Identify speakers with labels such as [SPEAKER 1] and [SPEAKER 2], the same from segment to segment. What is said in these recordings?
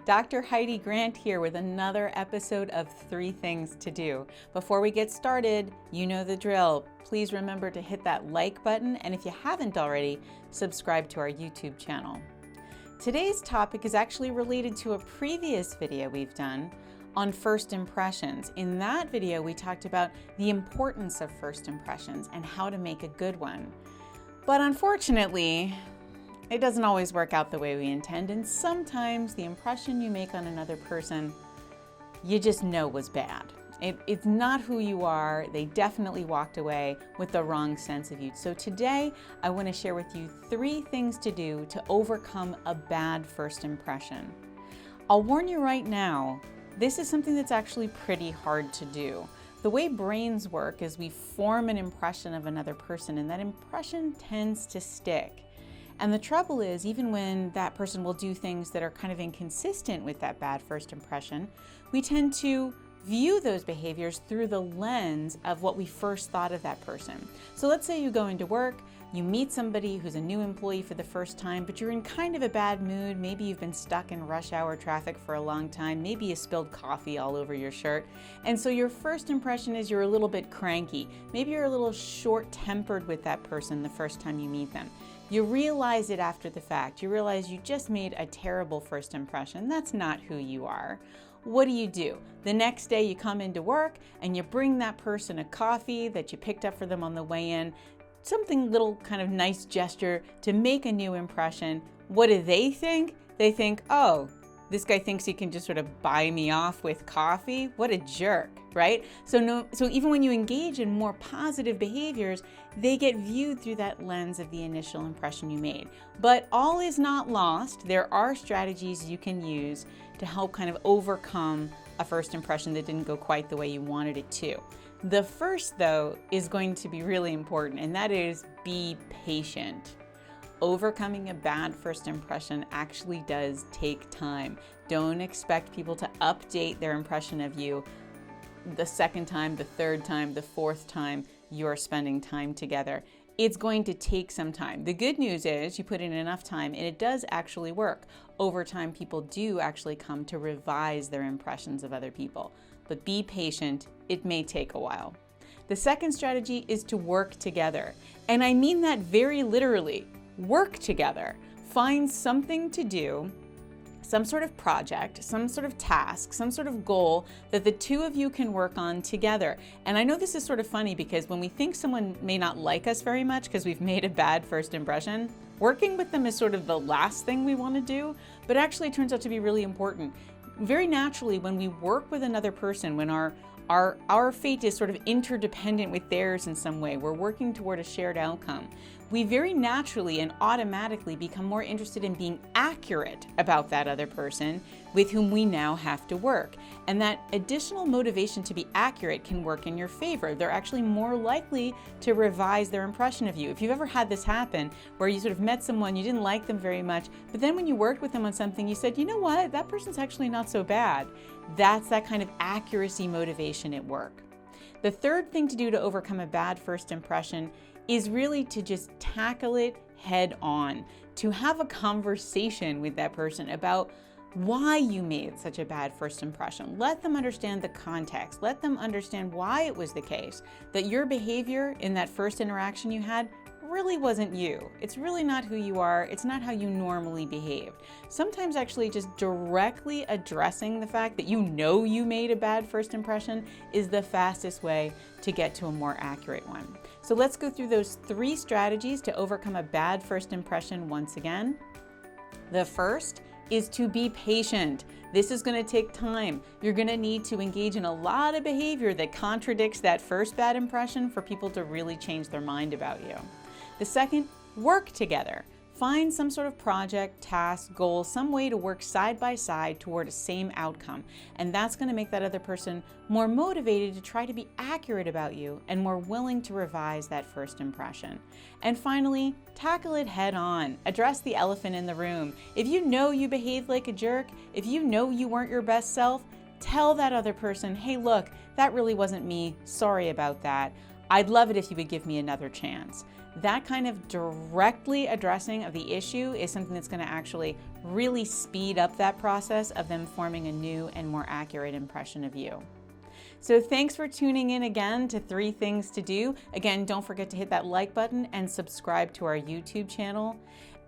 [SPEAKER 1] Dr. Heidi Grant here with another episode of 3 Things to Do. Before we get started, you know the drill. Please remember to hit that like button, and if you haven't already, subscribe to our YouTube channel. Today's topic is actually related to a previous video we've done on first impressions. In that video, we talked about the importance of first impressions and how to make a good one. But unfortunately, it doesn't always work out the way we intend, and sometimes the impression you make on another person, you just know was bad. It's not who you are. They definitely walked away with the wrong sense of you. So today, I want to share with you 3 things to do to overcome a bad first impression. I'll warn you right now, this is something that's actually pretty hard to do. The way brains work is we form an impression of another person, and that impression tends to stick. And the trouble is, even when that person will do things that are kind of inconsistent with that bad first impression, we tend to view those behaviors through the lens of what we first thought of that person. So let's say you go into work, you meet somebody who's a new employee for the first time, but you're in kind of a bad mood. Maybe you've been stuck in rush hour traffic for a long time. Maybe you spilled coffee all over your shirt. And so your first impression is you're a little bit cranky. Maybe you're a little short-tempered with that person the first time you meet them. You realize it after the fact. You realize you just made a terrible first impression. That's not who you are. What do? The next day you come into work and you bring that person a coffee that you picked up for them on the way in, something little kind of nice gesture to make a new impression. What do they think? They think, oh, this guy thinks he can just sort of buy me off with coffee? What a jerk, right? So even when you engage in more positive behaviors, they get viewed through that lens of the initial impression you made. But all is not lost. There are strategies you can use to help kind of overcome a first impression that didn't go quite the way you wanted it to. The first, though, is going to be really important, and that is be patient. Overcoming a bad first impression actually does take time. Don't expect people to update their impression of you the second time, the third time, the fourth time you're spending time together. It's going to take some time. The good news is you put in enough time and it does actually work. Over time, people do actually come to revise their impressions of other people. But be patient, it may take a while. The second strategy is to work together. And I mean that very literally. Work together. Find something to do, some sort of project, some sort of task, some sort of goal that the two of you can work on together. And I know this is sort of funny because when we think someone may not like us very much because we've made a bad first impression, working with them is sort of the last thing we want to do, but actually it turns out to be really important. Very naturally, when we work with another person, when our fate is sort of interdependent with theirs in some way, we're working toward a shared outcome, we very naturally and automatically become more interested in being accurate about that other person with whom we now have to work. And that additional motivation to be accurate can work in your favor. They're actually more likely to revise their impression of you. If you've ever had this happen, where you sort of met someone, you didn't like them very much, but then when you worked with them on something, you said, you know what, that person's actually not so bad. That's that kind of accuracy motivation at work. The third thing to do to overcome a bad first impression is really to just tackle it head on, to have a conversation with that person about why you made such a bad first impression. Let them understand the context. Let them understand why it was the case that your behavior in that first interaction you had really wasn't you. It's really not who you are. It's not how you normally behaved. Sometimes actually just directly addressing the fact that you know you made a bad first impression is the fastest way to get to a more accurate one. So let's go through those 3 strategies to overcome a bad first impression once again. The first is to be patient. This is going to take time. You're going to need to engage in a lot of behavior that contradicts that first bad impression for people to really change their mind about you. The second, work together. Find some sort of project, task, goal, some way to work side by side toward a same outcome. And that's going to make that other person more motivated to try to be accurate about you and more willing to revise that first impression. And finally, tackle it head on. Address the elephant in the room. If you know you behaved like a jerk, if you know you weren't your best self, tell that other person, hey, look, that really wasn't me. Sorry about that. I'd love it if you would give me another chance. That kind of directly addressing of the issue is something that's going to actually really speed up that process of them forming a new and more accurate impression of you. So thanks for tuning in again to 3 Things to Do. Again, don't forget to hit that like button and subscribe to our YouTube channel.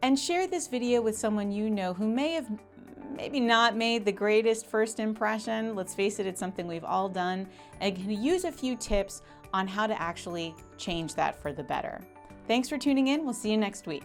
[SPEAKER 1] And share this video with someone you know who may have maybe not made the greatest first impression. Let's face it, it's something we've all done. And can use a few tips on how to actually change that for the better. Thanks for tuning in. We'll see you next week.